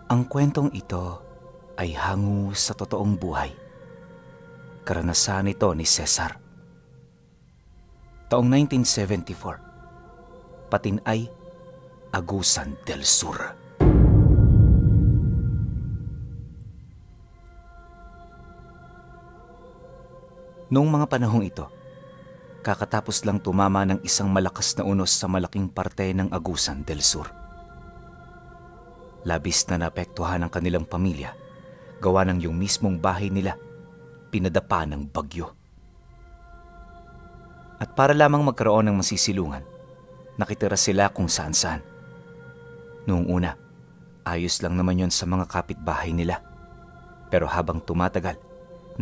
Ang kwentong ito ay hango sa totoong buhay. Karanasan ito ni Cesar. Taong 1974, patin ay Agusan del Sur. Noong mga panahong ito, kakatapos lang tumama ng isang malakas na unos sa malaking parte ng Agusan del Sur. Labis na naapektuhan ang kanilang pamilya, gawa ng yung mismong bahay nila, pinadapa ng bagyo. At para lamang magkaroon ng masisilungan, nakitira sila kung saan-saan. Noong una, ayos lang naman yon sa mga kapitbahay nila. Pero habang tumatagal,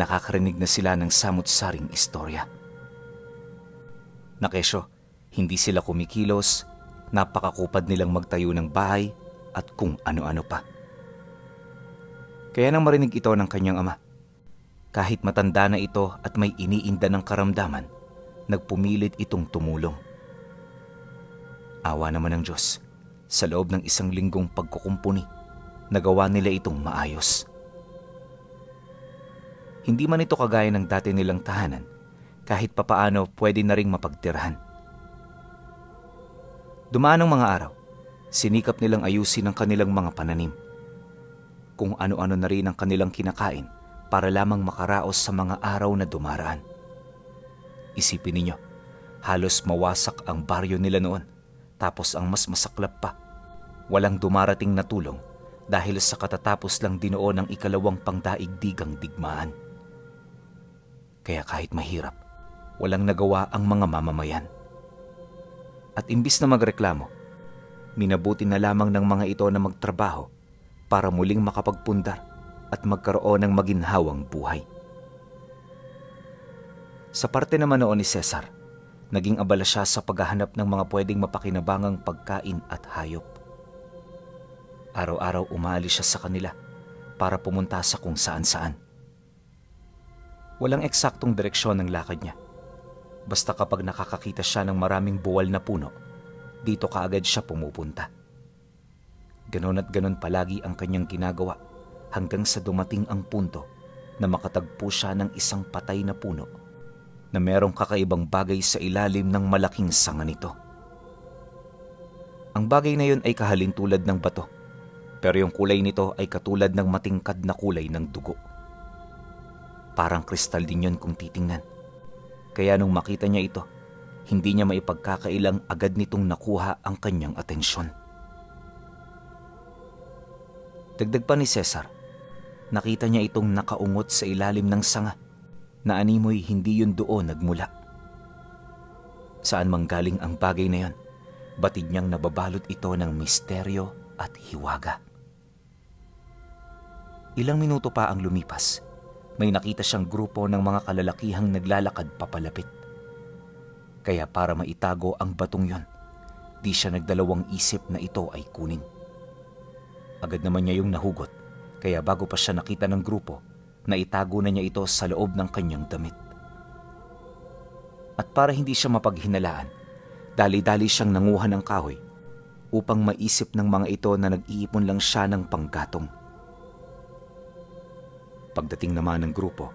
nakakarinig na sila ng samut-saring istorya. Nakesyo, hindi sila kumikilos, napakakupad nilang magtayo ng bahay at kung ano-ano pa. Kaya nang marinig ito ng kanyang ama, kahit matanda na ito at may iniinda ng karamdaman, nagpumilit itong tumulong. Awa naman ng Diyos, sa loob ng isang linggong pagkukumpuni, nagawa nila itong maayos. Hindi man ito kagaya ng dati nilang tahanan, kahit papaano pwede na ring mapagtirahan. Dumaan ang mga araw, sinikap nilang ayusin ang kanilang mga pananim. Kung ano-ano na rin ang kanilang kinakain para lamang makaraos sa mga araw na dumaraan. Isipin ninyo, halos mawasak ang baryo nila noon. Tapos ang mas masaklap pa, walang dumarating na tulong dahil sa katatapos lang dinoon ng ikalawang pangdaigdigang digmaan. Kaya kahit mahirap, walang nagawa ang mga mamamayan. At imbis na magreklamo, minabuti na lamang ng mga ito na magtrabaho para muling makapagpundar at magkaroon ng maginhawang buhay. Sa parte naman noon ni Cesar, naging abala siya sa paghahanap ng mga pwedeng mapakinabangang pagkain at hayop. Araw-araw umaalis siya sa kanila para pumunta sa kung saan-saan. Walang eksaktong direksyon ng lakad niya. Basta kapag nakakakita siya ng maraming buwal na puno, dito kaagad siya pumupunta. Ganon at ganon palagi ang kanyang ginagawa hanggang sa dumating ang punto na makatagpo siya ng isang patay na puno na merong kakaibang bagay sa ilalim ng malaking sanga nito. Ang bagay na yun ay kahalintulad ng bato, pero yung kulay nito ay katulad ng matingkad na kulay ng dugo. Parang kristal din yun kung titingnan. Kaya nung makita niya ito, hindi niya maipagkakailang agad nitong nakuha ang kanyang atensyon. Dagdag pa ni Cesar, nakita niya itong nakaungot sa ilalim ng sanga na animoy hindi yun doon nagmula. Saan mang galing ang bagay na yun, batid niyang nababalot ito ng misteryo at hiwaga. Ilang minuto pa ang lumipas, may nakita siyang grupo ng mga kalalakihang naglalakad papalapit. Kaya para maitago ang batong yon, di siya nagdalawang isip na ito ay kunin. Agad naman niya yung nahugot, kaya bago pa siya nakita ng grupo, naitago na niya ito sa loob ng kanyang damit. At para hindi siya mapaghinalaan, dali-dali siyang nanguha ng kahoy upang maisip ng mga ito na nag-iipon lang siya ng panggatong. Pagdating naman ng grupo,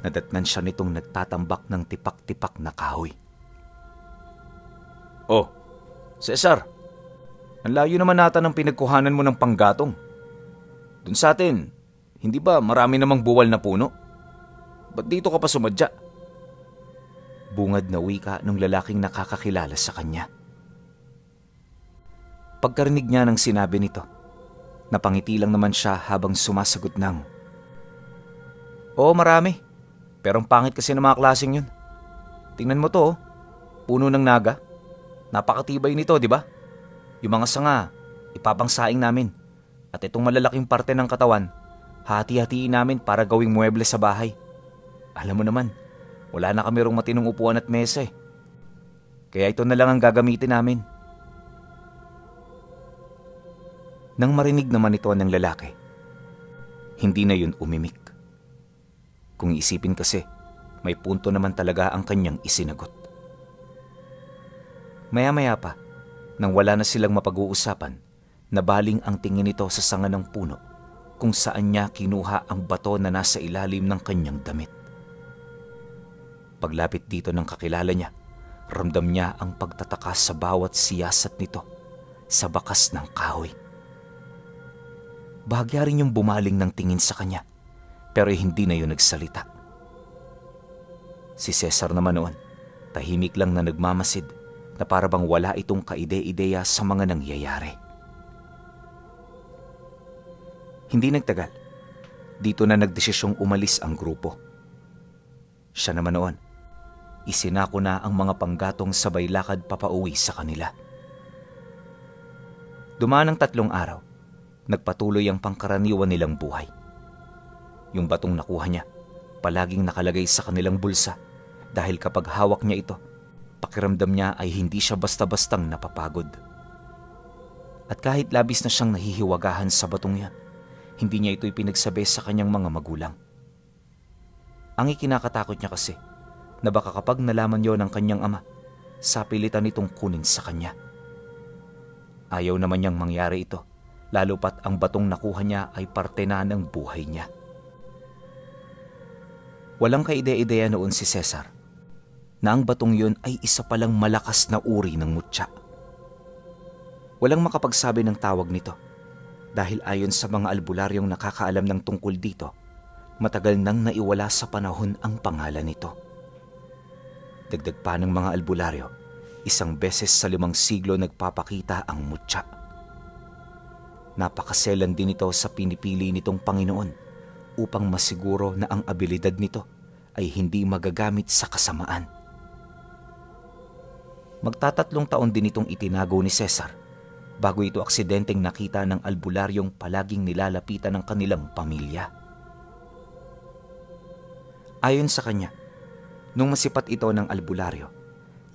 nadatnan siya nitong nagtatambak ng tipak-tipak na kahoy. "Oh, Cesar, ang layo naman nata ng pinagkuhanan mo ng panggatong. Dun sa atin, hindi ba marami namang buwal na puno? Ba't dito ka pa sumadya?" Bungad na wika ng lalaking nakakakilala sa kanya. Pagkarinig niya ng sinabi nito, napangiti lang naman siya habang sumasagot ng, "Oo, marami. Pero ang pangit kasi ng mga klaseng yun. Tingnan mo to, puno ng naga. Napakatibay nito, di ba? Yung mga sanga, ipapangsaing namin. At itong malalaking parte ng katawan, hati-hatiin namin para gawing mueble sa bahay. Alam mo naman, wala na kami rong matinong upuan at mesa eh. Kaya ito na lang ang gagamitin namin." Nang marinig naman ito ng lalaki, hindi na yun umimik. Kung isipin kasi, may punto naman talaga ang kanyang isinagot. Maya-maya pa, nang wala na silang mapag-uusapan, Nabaling ang tingin nito sa sanga ng puno kung saan niya kinuha ang bato na nasa ilalim ng kanyang damit. Paglapit dito ng kakilala niya, ramdam niya ang pagtataka sa bawat siyasat nito sa bakas ng kahoy. Bahagya rin yung bumaling ng tingin sa kanya, pero hindi na yun nagsalita. Si Cesar naman noon, tahimik lang na nagmamasid na para bang wala itong kaide-ideya sa mga nangyayari. Hindi nagtagal, dito na nagdesisyong umalis ang grupo. Siya naman noon, isinako na ang mga panggatong sabay lakad papauwi sa kanila. Dumaan ng 3 araw, nagpatuloy ang pangkaraniwan nilang buhay. Yung batong nakuha niya, palaging nakalagay sa kanilang bulsa dahil kapag hawak niya ito, pakiramdam niya ay hindi siya basta-bastang napapagod. At kahit labis na siyang nahihiwagahan sa batong yan, hindi niya ito'y pinagsabi sa kanyang mga magulang. Ang ikinakatakot niya kasi na baka kapag nalaman yon ng kanyang ama, sapilitan nitong kunin sa kanya. Ayaw naman niyang mangyari ito, lalo pat ang batong nakuha niya ay parte na ng buhay niya. Walang kaide-ideya noon si Cesar na ang batong yun ay isa palang malakas na uri ng mutya. Walang makapagsabi ng tawag nito dahil ayon sa mga albularyong nakakaalam ng tungkol dito, matagal nang naiwala sa panahon ang pangalan nito. Dagdag pa ng mga albularyo, 1 beses sa 5 siglo nagpapakita ang mutya. Napakaselan din ito sa pinipili nitong Panginoon upang masiguro na ang abilidad nito ay hindi magagamit sa kasamaan. Magta-3 taon din itong itinago ni Cesar bago ito aksidenteng nakita ng albularyong palaging nilalapitan ng kanilang pamilya. Ayon sa kanya, nung masipat ito ng albularyo,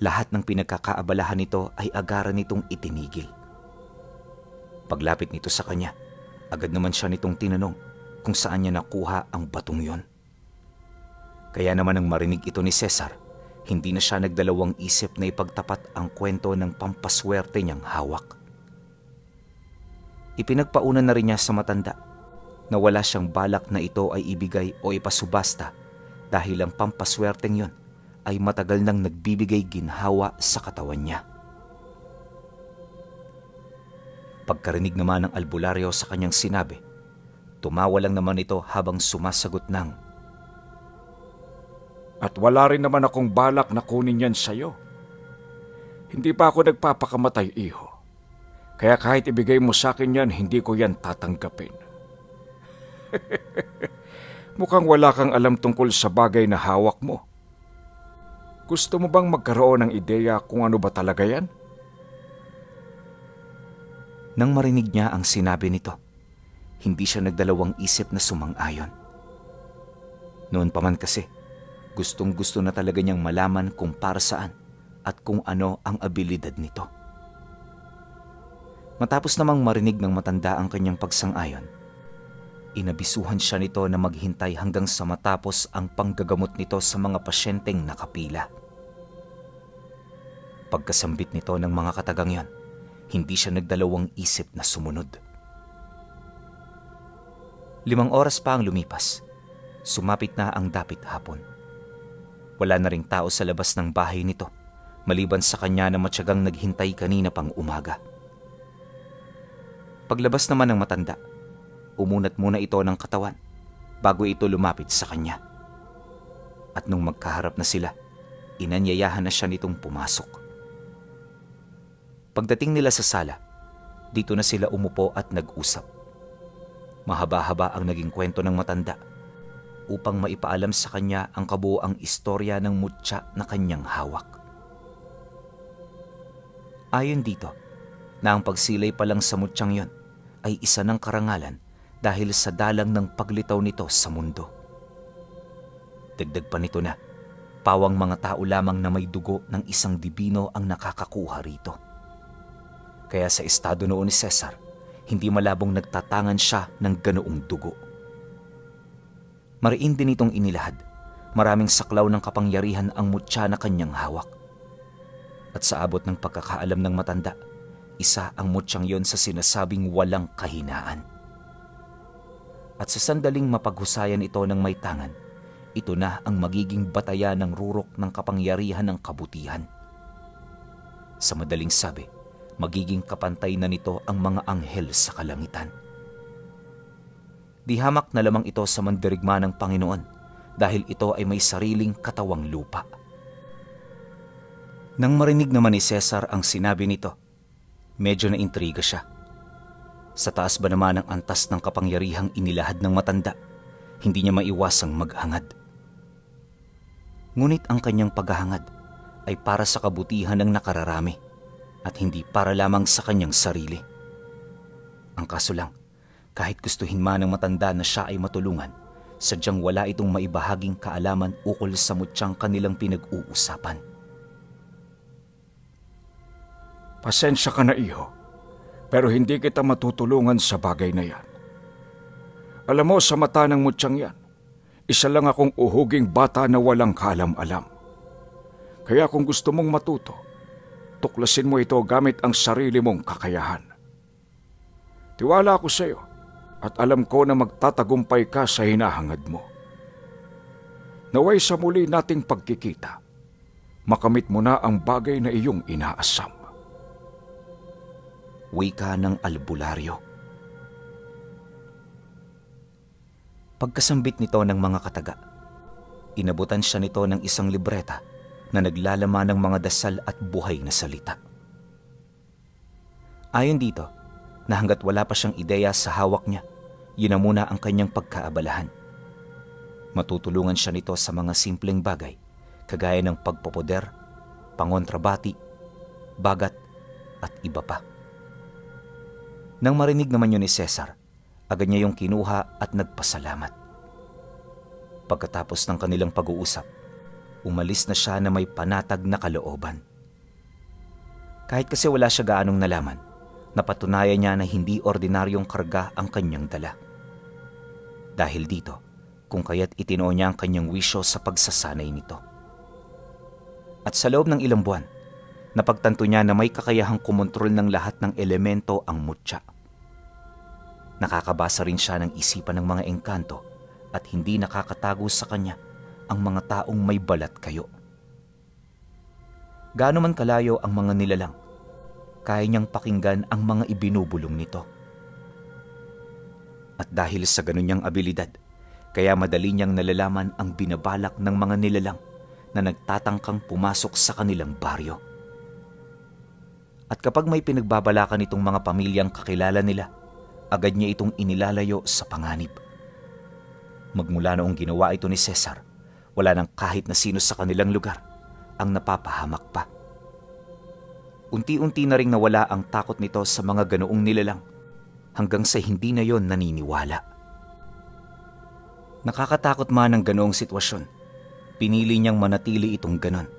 lahat ng pinagkakaabalahan nito ay agaran nitong itinigil. Paglapit nito sa kanya, agad naman siya nitong tinanong kung saan niya nakuha ang batong yon. Kaya naman nang marinig ito ni Cesar, hindi na siya nagdalawang isip na ipagtapat ang kwento ng pampaswerte niyang hawak. Ipinagpaunan na rin niya sa matanda na wala siyang balak na ito ay ibigay o ipasubasta dahil ang pampaswerteng yon ay matagal nang nagbibigay ginhawa sa katawan niya. Pagkarinig naman ng albularyo sa kanyang sinabi, tumawa lang naman ito habang sumasagot ng, "At wala rin naman akong balak na kunin yan sa'yo. Hindi pa ako nagpapakamatay, iho. Kaya kahit ibigay mo sa akin yan, hindi ko yan tatanggapin." Mukhang wala kang alam tungkol sa bagay na hawak mo. Gusto mo bang magkaroon ng ideya kung ano ba talaga yan? Nang marinig niya ang sinabi nito, hindi siya nagdalawang isip na sumang-ayon. Noon pa man kasi, gustong-gusto na talaga niyang malaman kung para saan at kung ano ang abilidad nito. Matapos namang marinig ng matanda ang kanyang pagsang-ayon, inabisuhan siya nito na maghintay hanggang sa matapos ang panggagamot nito sa mga pasyenteng nakapila. Pagkasambit nito ng mga katagang yon, hindi siya nagdalawang isip na sumunod. 5 oras pa ang lumipas, sumapit na ang dapit hapon. Wala na ring tao sa labas ng bahay nito, maliban sa kanya na matyagang naghintay kanina pang umaga. Paglabas naman ng matanda, umunat muna ito ng katawan bago ito lumapit sa kanya. At nung magkaharap na sila, inanyayahan na siya nitong pumasok. Pagdating nila sa sala, dito na sila umupo at nag-usap. Mahaba-haba ang naging kwento ng matanda upang maipaalam sa kanya ang kabuoang istorya ng mutya na kanyang hawak. Ayon dito, na ang pagsilay pa lang sa mutyang yon ay isa ng karangalan dahil sa dalang ng paglitaw nito sa mundo. Dagdag pa nito na, pawang mga tao lamang na may dugo ng isang dibino ang nakakakuha rito. Kaya sa estado noon ni Cesar, hindi malabong nagtatangan siya ng ganoong dugo. Mariin din itong inilahad, maraming saklaw ng kapangyarihan ang mutya na kanyang hawak. At sa abot ng pagkakaalam ng matanda, isa ang mutyang yon sa sinasabing walang kahinaan. At sa sandaling mapaghusayan ito ng may tangan, ito na ang magiging batayan ng rurok ng kapangyarihan ng kabutihan. Sa madaling sabi, magiging kapantay na nito ang mga anghel sa kalangitan. Di hamak na lamang ito sa mandirigma ng Panginoon dahil ito ay may sariling katawang lupa. Nang marinig naman ni Cesar ang sinabi nito, medyo naintriga siya. Sa taas ba naman ang antas ng kapangyarihang inilahad ng matanda, hindi niya maiwasang maghangad. Ngunit ang kanyang paghahangad ay para sa kabutihan ng nakararami at hindi para lamang sa kanyang sarili. Ang kaso lang, kahit gustuhin man ng matanda na siya ay matulungan, sadyang wala itong maibahaging kaalaman ukol sa mutyang kanilang pinag-uusapan. Pasensya ka na, iho, pero hindi kita matutulungan sa bagay na yan. Alam mo, sa mata ng mutyang yan, isa lang akong uhuging bata na walang kaalam-alam. Kaya kung gusto mong matuto, tuklasin mo ito gamit ang sarili mong kakayahan. Tiwala ako sa iyo at alam ko na magtatagumpay ka sa hinahangad mo. Naway sa muli nating pagkikita, makamit mo na ang bagay na iyong inaasam. Wika ng albularyo. Pagkasambit nito ng mga kataga, inabutan siya nito ng isang libreta na naglalaman ng mga dasal at buhay na salita. Ayon dito, na hanggat wala pa siyang ideya sa hawak niya, yun na muna ang kanyang pagkaabalahan. Matutulungan siya nito sa mga simpleng bagay, kagaya ng pagpopoder, pangontrabati, bagat, at iba pa. Nang marinig naman yun ni Cesar, agad niya yung kinuha at nagpasalamat. Pagkatapos ng kanilang pag-uusap, umalis na siya na may panatag na kalooban. Kahit kasi wala siya gaanong nalaman, napatunayan niya na hindi ordinaryong karga ang kanyang dala. Dahil dito, kung kaya't itinoo niya ang kanyang wisyo sa pagsasanay nito. At sa loob ng ilang buwan, napagtanto niya na may kakayahang kumontrol ng lahat ng elemento ang mutya. Nakakabasa rin siya ng isipan ng mga engkanto at hindi nakakatago sa kanya ang mga taong may balat kayo. Gaano man kalayo ang mga nilalang, kaya niyang pakinggan ang mga ibinubulong nito. At dahil sa ganun niyang abilidad, kaya madali niyang nalalaman ang binabalak ng mga nilalang na nagtatangkang pumasok sa kanilang baryo. At kapag may pinagbabalakan itong mga pamilyang kakilala nila, agad niya itong inilalayo sa panganib. Magmula noong ginawa ito ni Cesar, wala nang kahit na sino sa kanilang lugar ang napapahamak pa. Unti-unti na ring nawala ang takot nito sa mga ganoong nilalang hanggang sa hindi na yon naniniwala. Nakakatakot man ang ganoong sitwasyon, pinili niyang manatili itong ganon.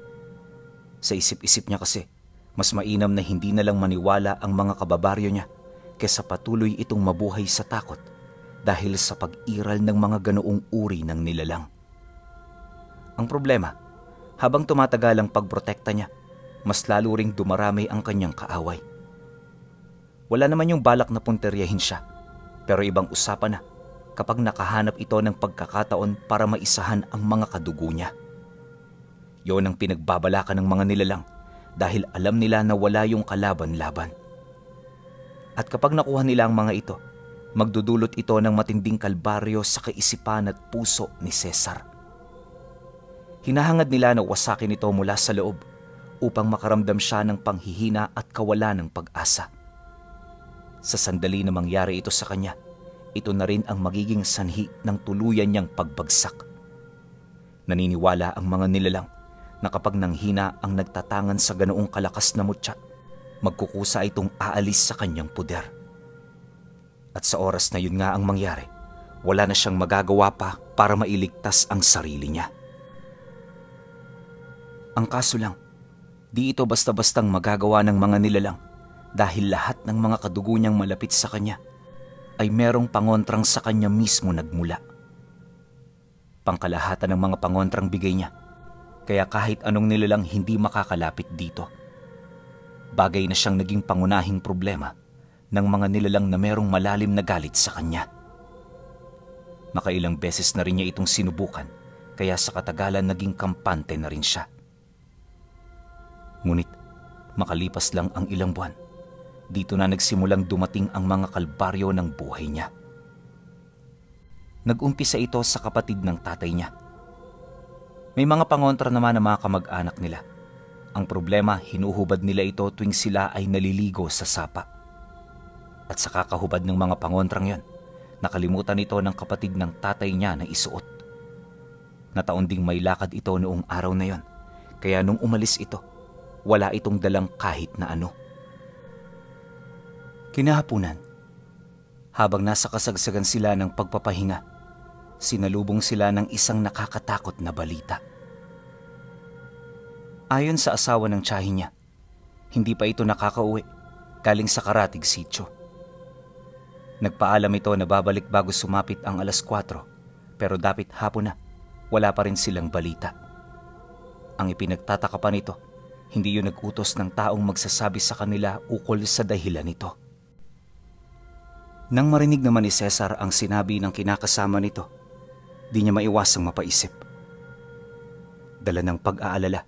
Sa isip-isip niya kasi, mas mainam na hindi na lang maniwala ang mga kababaryo niya kaysa patuloy itong mabuhay sa takot dahil sa pag-iral ng mga ganoong uri ng nilalang. Ang problema, habang tumatagal ang pagprotekta niya, mas lalo ring dumarami ang kanyang kaaway. Wala naman yung balak na punteryahin siya, pero ibang usapan na kapag nakahanap ito ng pagkakataon para maisahan ang mga kadugo niya. Yon ang pinagbabalakan ng mga nilalang dahil alam nila na wala yung kalaban-laban. At kapag nakuha nila ang mga ito, magdudulot ito ng matinding kalbaryo sa kaisipan at puso ni Cesar. Hinahangad nila na wasakin ito mula sa loob upang makaramdam siya ng panghihina at kawalan ng pag-asa. Sa sandali na mangyari ito sa kanya, ito na rin ang magiging sanhi ng tuluyan niyang pagbagsak. Naniniwala ang mga nilalang na kapag nanghina ang nagtatangan sa ganoong kalakas na mutya, magkukusa itong aalis sa kanyang puder. At sa oras na yun nga ang mangyari, wala na siyang magagawa pa para mailigtas ang sarili niya. Ang kaso lang, di ito basta-bastang magagawa ng mga nilalang dahil lahat ng mga kadugo niyang malapit sa kanya ay merong pangontrang sa kanya mismo nagmula. Pangkalahatan ng mga pangontrang bigay niya, kaya kahit anong nilalang hindi makakalapit dito. bagay na siyang naging pangunahing problema ng mga nilalang na merong malalim na galit sa kanya. Makailang beses na rin niya itong sinubukan, kaya sa katagalan naging kampante na rin siya. Ngunit makalipas lang ang ilang buwan, dito na nagsimulang dumating ang mga kalbaryo ng buhay niya. Nag-umpisa ito sa kapatid ng tatay niya. May mga pangontra naman ng mga kamag-anak nila. Ang problema, hinuhubad nila ito tuwing sila ay naliligo sa sapa. At sa kakahubad ng mga pangontrang yon, nakalimutan ito ng kapatid ng tatay niya na isuot. Nataon ding may lakad ito noong araw na yon, kaya nung umalis ito, wala itong dalang kahit na ano. Kinahapunan, habang nasa kasagsagan sila ng pagpapahinga, sinalubong sila ng isang nakakatakot na balita. Ayon sa asawa ng tiyahin niya, hindi pa ito nakakauwi galing sa Karatig Sitio. Nagpaalam ito na babalik bago sumapit ang 4:00, pero dapit hapon na, wala pa rin silang balita. Ang ipinagtataka pa nito, hindi yun nag-utos ng taong magsasabi sa kanila ukol sa dahilan nito. Nang marinig naman ni Cesar ang sinabi ng kinakasama nito, di niya maiwasang mapaisip. Dala ng pag-aalala,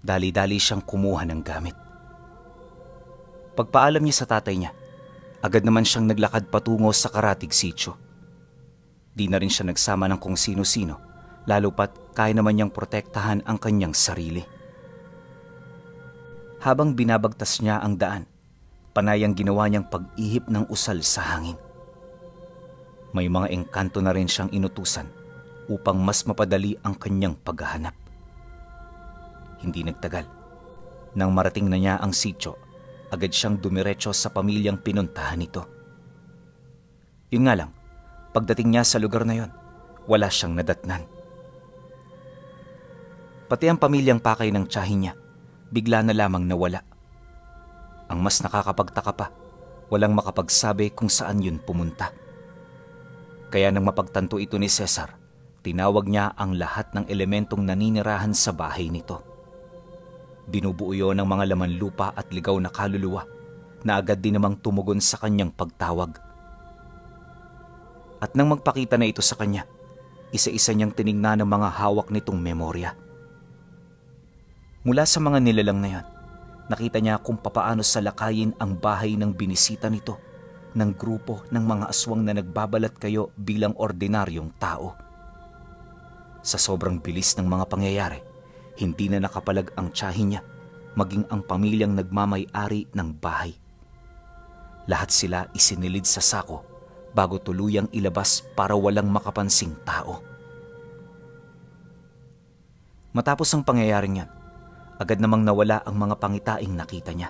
dali-dali siyang kumuha ng gamit. Pagpaalam niya sa tatay niya, agad naman siyang naglakad patungo sa Karatig Sitio. Di na rin siya nagsama ng kung sino-sino, lalo pat kaya naman niyang protektahan ang kanyang sarili. Habang binabagtas niya ang daan, panay ang ginawa niyang pag-ihip ng usal sa hangin. May mga engkanto na rin siyang inutusan upang mas mapadali ang kanyang paghahanap. Hindi nagtagal. Nang marating na niya ang sitio, agad siyang dumiretso sa pamilyang pinuntahan nito. Yun nga lang, pagdating niya sa lugar na yon, wala siyang nadatnan. Pati ang pamilyang pakay ng tiyahin niya, bigla na lamang nawala. Ang mas nakakapagtaka pa, walang makapagsabi kung saan yun pumunta. Kaya nang mapagtanto ito ni Cesar, tinawag niya ang lahat ng elementong naninirahan sa bahay nito. Binubuo yun ng mga laman lupa at ligaw na kaluluwa na agad din namang tumugon sa kanyang pagtawag. At nang magpakita na ito sa kanya, isa-isa niyang tinignan ang mga hawak nitong memorya. Mula sa mga nilalang na yan, nakita niya kung papaano salakayin ang bahay ng binisita nito ng grupo ng mga aswang na nagbabalat kayo bilang ordinaryong tao. Sa sobrang bilis ng mga pangyayari, hindi na nakapalag ang tiyahin niya, maging ang pamilyang nagmamay-ari ng bahay. Lahat sila isinilid sa sako bago tuluyang ilabas para walang makapansing tao. Matapos ang pangyayaring yan, agad namang nawala ang mga pangitaing nakita niya.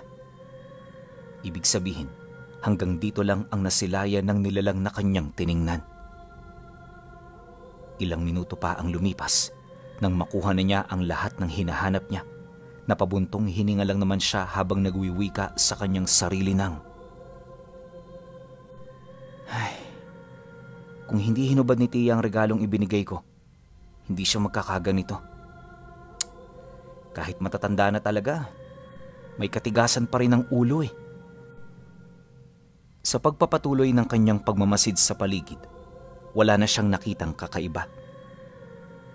Ibig sabihin, hanggang dito lang ang nasilayan ng nilalang na kanyang tiningnan. Ilang minuto pa ang lumipas nang makuha na niya ang lahat ng hinahanap niya. Napabuntong hininga lang naman siya habang nagwiwika sa kanyang sarili ng, "Ay, kung hindi hinubad ni Tia ang regalong ibinigay ko, hindi siya magkakaganito. Kahit matatanda na talaga, may katigasan pa rin ang ulo eh." Sa pagpapatuloy ng kanyang pagmamasid sa paligid, wala na siyang nakitang kakaiba.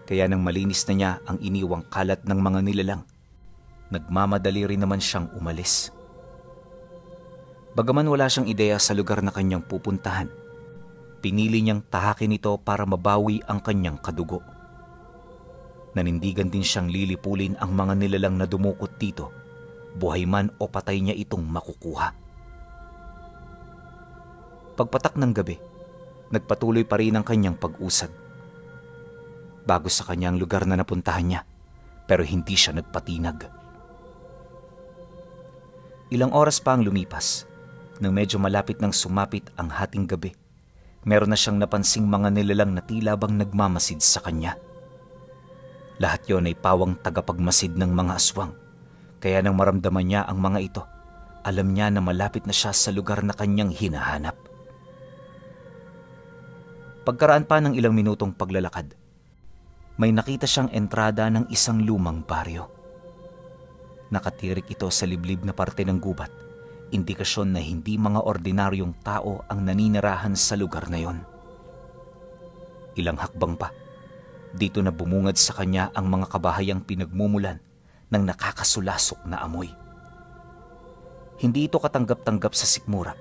Kaya nang malinis na niya ang iniwang kalat ng mga nilalang, nagmamadali rin naman siyang umalis. Bagaman wala siyang ideya sa lugar na kanyang pupuntahan, pinili niyang tahakin ito para mabawi ang kanyang kadugo. Nanindigan din siyang lilipulin ang mga nilalang na dumukot dito, buhay man o patay niya itong makukuha. Pagpatak ng gabi, nagpatuloy pa rin ang kanyang pag-usad. Bago sa kanyang lugar na napuntahan niya, pero hindi siya nagpatinag. Ilang oras pa ang lumipas, nang medyo malapit nang sumapit ang hating gabi, meron na siyang napansing mga nilalang na tila bang nagmamasid sa kanya. Lahat yon ay pawang tagapagmasid ng mga aswang, kaya nang maramdaman niya ang mga ito, alam niya na malapit na siya sa lugar na kanyang hinahanap. Pagkaraan pa ng ilang minutong paglalakad, may nakita siyang entrada ng isang lumang baryo. Nakatirik ito sa liblib na parte ng gubat, indikasyon na hindi mga ordinaryong tao ang naninirahan sa lugar na yon. Ilang hakbang pa, dito na bumungad sa kanya ang mga kabahayang pinagmumulan ng nakakasulasok na amoy. Hindi ito katanggap-tanggap sa sikmura,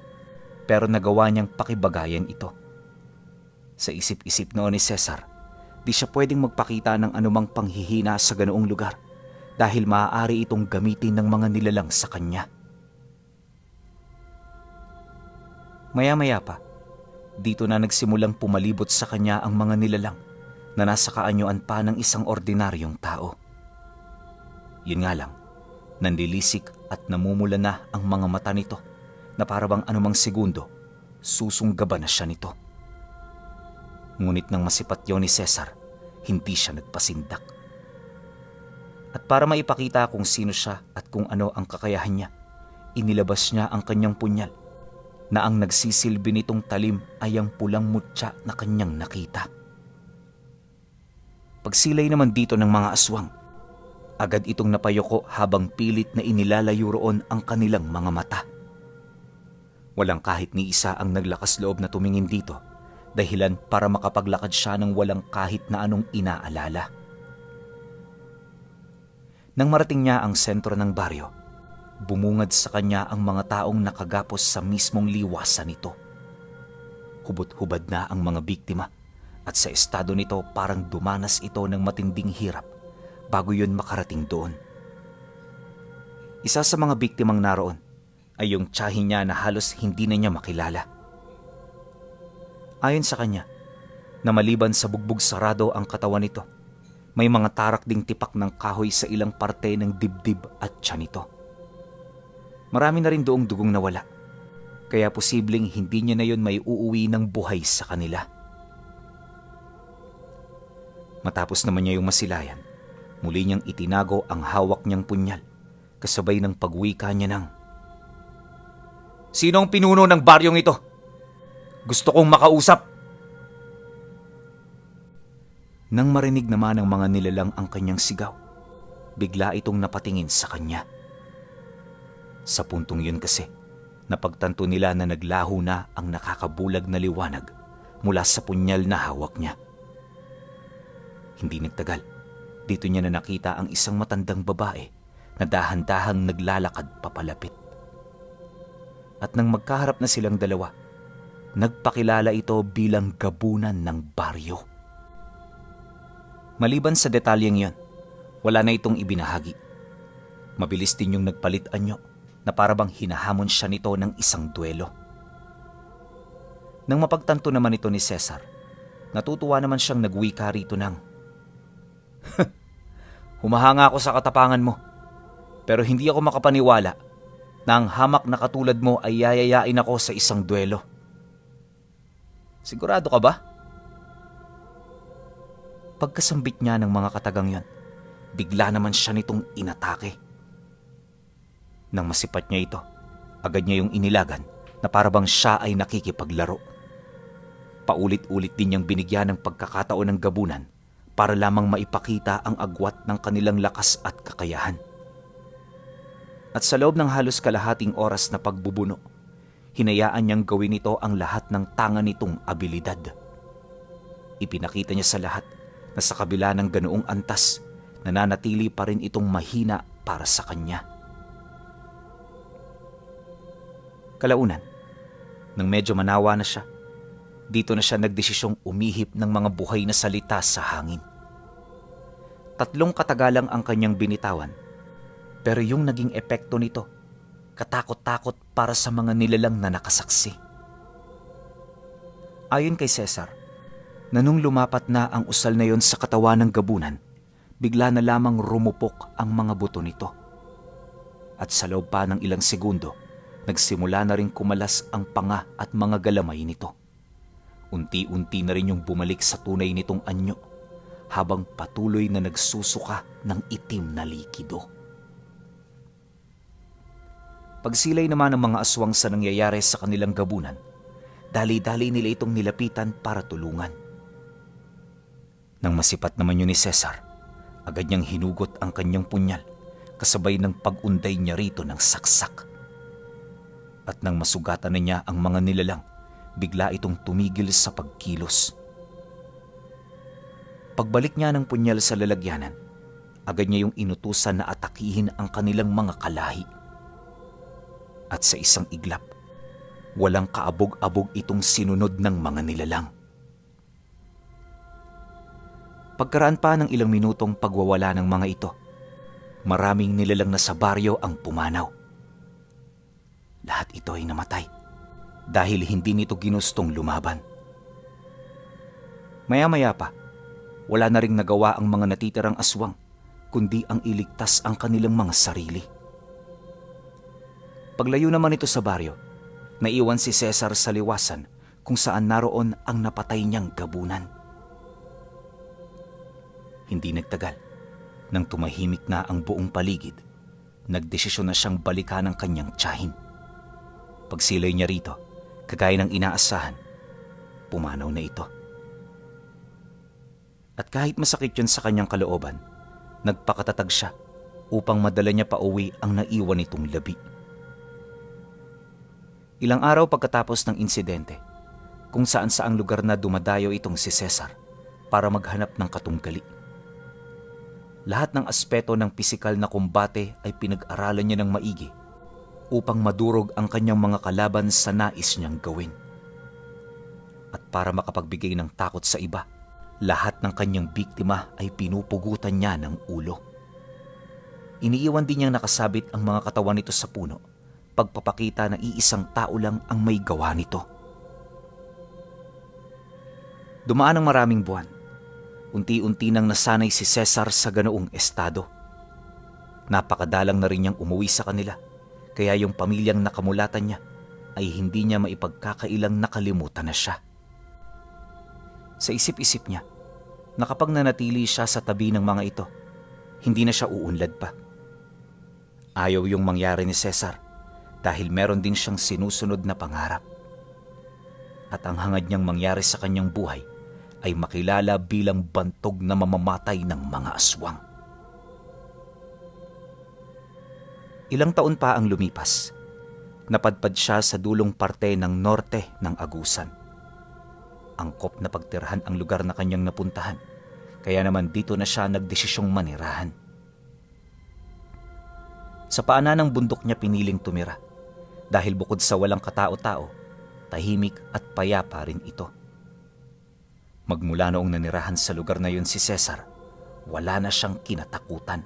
pero nagawa niyang pakibagayan ito. Sa isip-isip noon ni Cesar, di siya pwedeng magpakita ng anumang panghihina sa ganoong lugar dahil maaari itong gamitin ng mga nilalang sa kanya. Maya-maya pa, dito na nagsimulang pumalibot sa kanya ang mga nilalang na nasa kaanyuan pa ng isang ordinaryong tao. Yun nga lang, nanlilisik at namumula na ang mga mata nito na parabang anumang segundo, susunggaban na siya nito. Ngunit nang masipat yun ni Cesar, hindi siya nagpasindak. At para maipakita kung sino siya at kung ano ang kakayahan niya, inilabas niya ang kanyang punyal na ang nagsisilbi nitong talim ay ang pulang mutya na kanyang nakita. Pagsilay naman dito ng mga aswang, agad itong napayoko habang pilit na inilalayo roon ang kanilang mga mata. Walang kahit ni isa ang naglakas loob na tumingin dito, dahilan para makapaglakad siya ng walang kahit na anong inaalala. Nang marating niya ang sentro ng baryo, bumungad sa kanya ang mga taong nakagapos sa mismong liwasan nito. Hubot-hubad na ang mga biktima at sa estado nito parang dumanas ito ng matinding hirap bago yun makarating doon. Isa sa mga biktimang naroon ay yung tiyahin niya na halos hindi na niya makilala. Ayon sa kanya, na maliban sa bugbog sarado ang katawan nito, may mga tarak ding tipak ng kahoy sa ilang parte ng dibdib at tiyan nito. Marami na rin doong dugong nawala, kaya posibleng hindi niya na yun may uuwi ng buhay sa kanila. Matapos naman niya yung masilayan, muli niyang itinago ang hawak niyang punyal, kasabay ng pagwika niya ng, "Sino ang pinuno ng baryong ito? Gusto kong makausap." Nang marinig naman ng mga nilalang ang kanyang sigaw, bigla itong napatingin sa kanya. Sa puntong yun kasi, napagtanto nila na naglaho na ang nakakabulag na liwanag mula sa punyal na hawak niya. Hindi nagtagal, dito niya na nakita ang isang matandang babae na dahan-dahang naglalakad papalapit. At nang magkaharap na silang dalawa, nagpakilala ito bilang gabunan ng baryo. Maliban sa detalyeng yon, wala na itong ibinahagi. Mabilis din yung nagpalit anyo na parabang hinahamon siya nito ng isang duelo. Nang mapagtanto naman ito ni Cesar, natutuwa naman siyang nagwika rito ng, "Humahanga ako sa katapangan mo, pero hindi ako makapaniwala na ang hamak na katulad mo ay yayayain ako sa isang duelo. Sigurado ka ba?" Pagkasambit niya ng mga katagang yon, bigla naman siya nitong inatake. Nang masipat niya ito, agad niya yung inilagan na parabang siya ay nakikipaglaro. Paulit-ulit din niyang binigyan ng pagkakataon ng gabunan para lamang maipakita ang agwat ng kanilang lakas at kakayahan. At sa loob ng halos kalahating oras na pagbubuno, hinayaan niyang gawin ito ang lahat ng tanga nitong abilidad. Ipinakita niya sa lahat na sa kabila ng ganoong antas, nananatili pa rin itong mahina para sa kanya. Kalaunan, nang medyo manawa na siya, dito na siya nagdesisyong umihip ng mga buhay na salita sa hangin. 3 katagalang ang kanyang binitawan, pero yung naging epekto nito, katakot-takot para sa mga nilalang na nakasaksi. Ayon kay Cesar, na nung lumapat na ang usal na yon sa katawan ng gabunan, bigla na lamang rumupok ang mga buto nito. At sa loob pa ng ilang segundo, nagsimula na rin kumalas ang panga at mga galamay nito. Unti-unti na rin yung bumalik sa tunay nitong anyo, habang patuloy na nagsusuka ng itim na likido. Pagsilay naman ng mga aswang sa nangyayari sa kanilang gabunan, dali-dali nila itong nilapitan para tulungan. Nang masipat naman yun ni Cesar, agad niyang hinugot ang kanyang punyal kasabay ng pag-unday niya rito ng saksak. At nang masugatan na niya ang mga nilalang, bigla itong tumigil sa pagkilos. Pagbalik niya ng punyal sa lalagyanan, agad niya yung inutusan na atakihin ang kanilang mga kalahi. At sa isang iglap, walang kaabog-abog itong sinunod ng mga nilalang. Pagkaraan pa ng ilang minutong pagwawala ng mga ito, maraming nilalang na sa baryo ang pumanaw. Lahat ito ay namatay dahil hindi nito ginustong lumaban. Maya-maya pa, wala na ring nagawa ang mga natitirang aswang kundi ang iligtas ang kanilang mga sarili. Paglayo naman ito sa baryo, naiwan si Cesar sa liwasan kung saan naroon ang napatay niyang gabunan. Hindi nagtagal, nang tumahimik na ang buong paligid, nagdesisyon na siyang balikan ang kanyang tiyahin. Pagsilay niya rito, kagaya ng inaasahan, pumanaw na ito. At kahit masakit yun sa kanyang kalooban, nagpakatatag siya upang madala niya pa uwi ang naiwan nitong labi. Ilang araw pagkatapos ng insidente, kung saan-saang lugar na dumadayo itong si Cesar para maghanap ng katunggali. Lahat ng aspeto ng pisikal na kumbate ay pinag-aralan niya ng maigi upang madurog ang kanyang mga kalaban sa nais niyang gawin. At para makapagbigay ng takot sa iba, lahat ng kanyang biktima ay pinupugutan niya ng ulo. Iniiwan din niyang nakasabit ang mga katawan nito sa puno, pagpapakita na iisang tao lang ang may gawa nito. Dumaan ang maraming buwan. Unti-unti nang nasanay si Cesar sa ganoong estado. Napakadalang na rin niyang umuwi sa kanila, kaya yung pamilyang nakamulatan niya ay hindi niya maipagkakailang nakalimutan na siya. Sa isip-isip niya, na kapag nanatili siya sa tabi ng mga ito, hindi na siya uunlad pa. Ayaw yung mangyari ni Cesar dahil meron din siyang sinusunod na pangarap. At ang hangad niyang mangyari sa kanyang buhay ay makilala bilang bantog na mamamatay ng mga aswang. Ilang taon pa ang lumipas. Napadpad siya sa dulong parte ng norte ng Agusan. Angkop na pagtirahan ang lugar na kanyang napuntahan, kaya naman dito na siya nagdesisyong manirahan. Sa paanan ng bundok niya piniling tumira dahil bukod sa walang katao-tao, tahimik at payapa rin ito. Magmula noong nanirahan sa lugar na yun si Cesar, wala na siyang kinatakutan.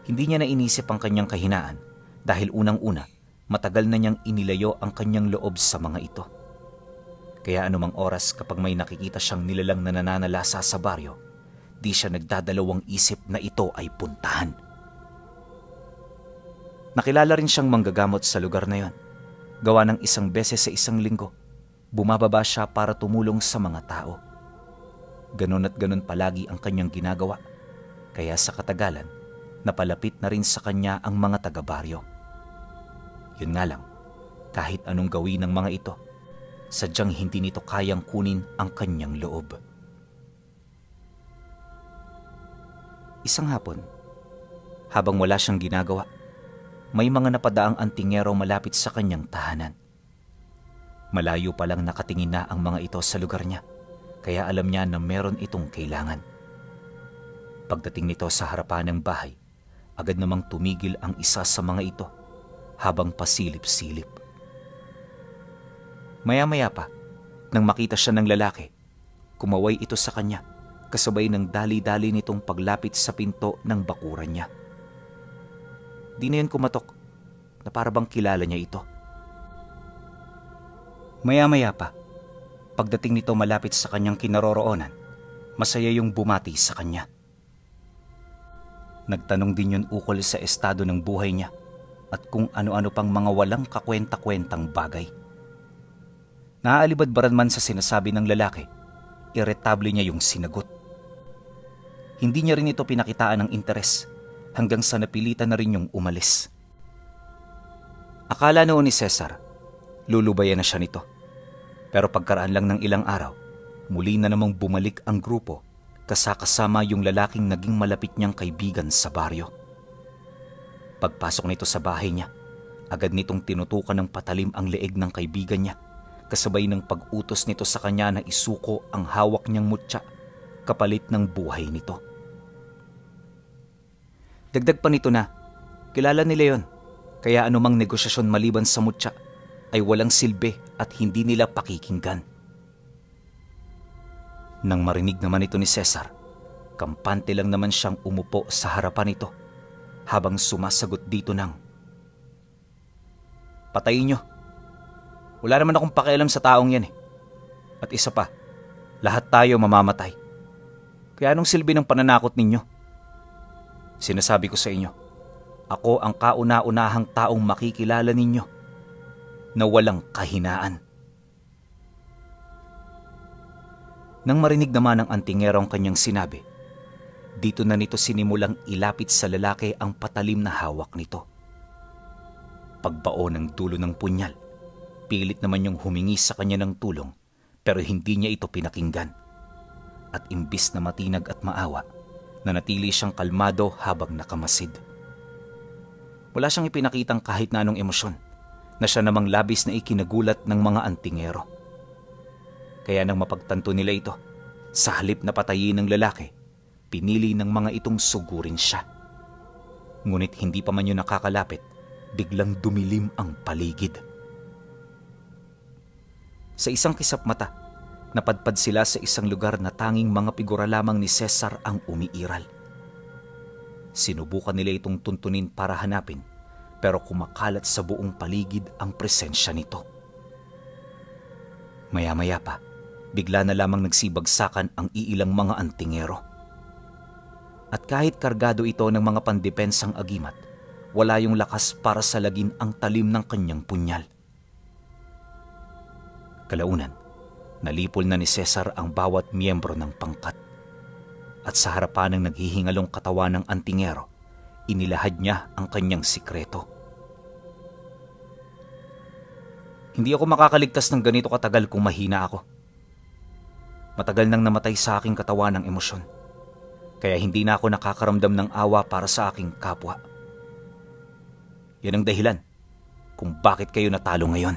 Hindi niya na inisip ang kanyang kahinaan dahil unang-una, matagal na niyang inilayo ang kanyang loob sa mga ito. Kaya anumang oras kapag may nakikita siyang nilalang na nananalasa sa baryo, di siya nagdadalawang isip na ito ay puntahan. Nakilala rin siyang manggagamot sa lugar na yon. Gawa ng isang beses sa isang linggo, bumababa siya para tumulong sa mga tao. Ganon at ganon palagi ang kanyang ginagawa, kaya sa katagalan, napalapit na rin sa kanya ang mga taga-baryo. Yun nga lang, kahit anong gawin ng mga ito, sadyang hindi nito kayang kunin ang kanyang loob. Isang hapon, habang wala siyang ginagawa, may mga napadaang antingero malapit sa kanyang tahanan. Malayo pa lang nakatingin na ang mga ito sa lugar niya, kaya alam niya na meron itong kailangan. Pagdating nito sa harapan ng bahay, agad namang tumigil ang isa sa mga ito habang pasilip-silip. Maya-maya pa, nang makita siya ng lalaki, kumaway ito sa kanya kasabay ng dali-dali nitong paglapit sa pinto ng bakuran niya. Di na yun kumatok na para bang kilala niya ito. Maya-maya pa, pagdating nito malapit sa kanyang kinaroroonan, masaya yung bumati sa kanya. Nagtanong din yun ukol sa estado ng buhay niya at kung ano-ano pang mga walang kakwenta-kwentang bagay. Naaalibadbaran man sa sinasabi ng lalaki, iretable niya yung sinagot. Hindi niya rin ito pinakitaan ng interes hanggang sa napilitan na rin yung umalis. Akala noon ni Cesar, lulubayan na siya nito. Pero pagkaraan lang ng ilang araw, muli na namang bumalik ang grupo kasama yung lalaking naging malapit niyang kaibigan sa baryo. Pagpasok nito sa bahay niya, agad nitong tinutukan ng patalim ang leeg ng kaibigan niya, kasabay ng pag-utos nito sa kanya na isuko ang hawak niyang mutya kapalit ng buhay nito. Dagdag pa nito na, kilala nila yon, kaya anumang negosyasyon maliban sa mutya ay walang silbi at hindi nila pakikinggan. Nang marinig naman ito ni Cesar, kampante lang naman siyang umupo sa harapan nito habang sumasagot dito ng, "Patayin niyo. Wala naman akong pakialam sa taong yan eh. At isa pa, lahat tayo mamamatay. Kaya anong silbi ng pananakot ninyo? Sinasabi ko sa inyo, ako ang kauna-unahang taong makikilala ninyo na walang kahinaan." Nang marinig naman ng antingero ang kanyang sinabi, dito na nito sinimulang ilapit sa lalaki ang patalim na hawak nito. Pagbaon ng dulo ng punyal, pilit naman yung humingi sa kanya ng tulong pero hindi niya ito pinakinggan. At imbis na matinag at maawa, nanatili siyang kalmado habang nakamasid. Wala siyang ipinakitang kahit na anong emosyon na siya namang labis na ikinagulat ng mga antingero. Kaya nang mapagtanto nila ito, sa halip na patayin ng lalaki, pinili ng mga itong sugurin siya. Ngunit hindi pa man yun nakakalapit, biglang dumilim ang paligid. Sa isang kisap mata, napadpad sila sa isang lugar na tanging mga figura lamang ni Cesar ang umiiral. Sinubukan nila itong tuntunin para hanapin, pero kumakalat sa buong paligid ang presensya nito. Maya-maya pa, bigla na lamang nagsibagsakan ang iilang mga antingero. At kahit kargado ito ng mga pandepensang agimat, wala yung lakas para salagin ang talim ng kanyang punyal. Kalaunan, nalipol na ni Cesar ang bawat miyembro ng pangkat. At sa harapan ng naghihingalong katawan ng antingero, inilahad niya ang kanyang sikreto. Hindi ako makakaligtas ng ganito katagal kung mahina ako. Matagal nang namatay sa aking katawan ng emosyon, kaya hindi na ako nakakaramdam ng awa para sa aking kapwa. Yan ang dahilan kung bakit kayo natalo ngayon.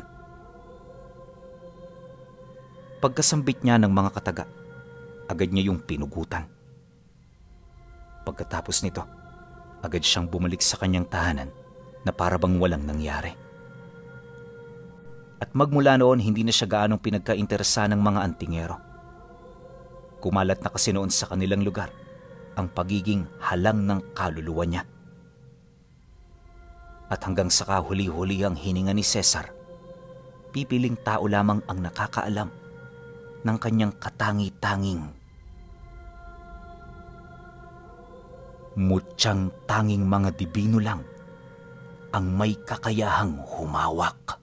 Pagkasambit niya ng mga kataga, agad niya yung pinugutan. Pagkatapos nito, agad siyang bumalik sa kanyang tahanan na para bang walang nangyari. At magmula noon, hindi na siya gaanong pinagkainteresa ng mga antingero. Kumalat na kasi noon sa kanilang lugar ang pagiging halang ng kaluluwa niya. At hanggang sa kahuli-huli ang hininga ni Cesar, pipiling tao lamang ang nakakaalam ng kanyang katangi-tanging mutyang tanging mga dibino lang ang may kakayahang humawak.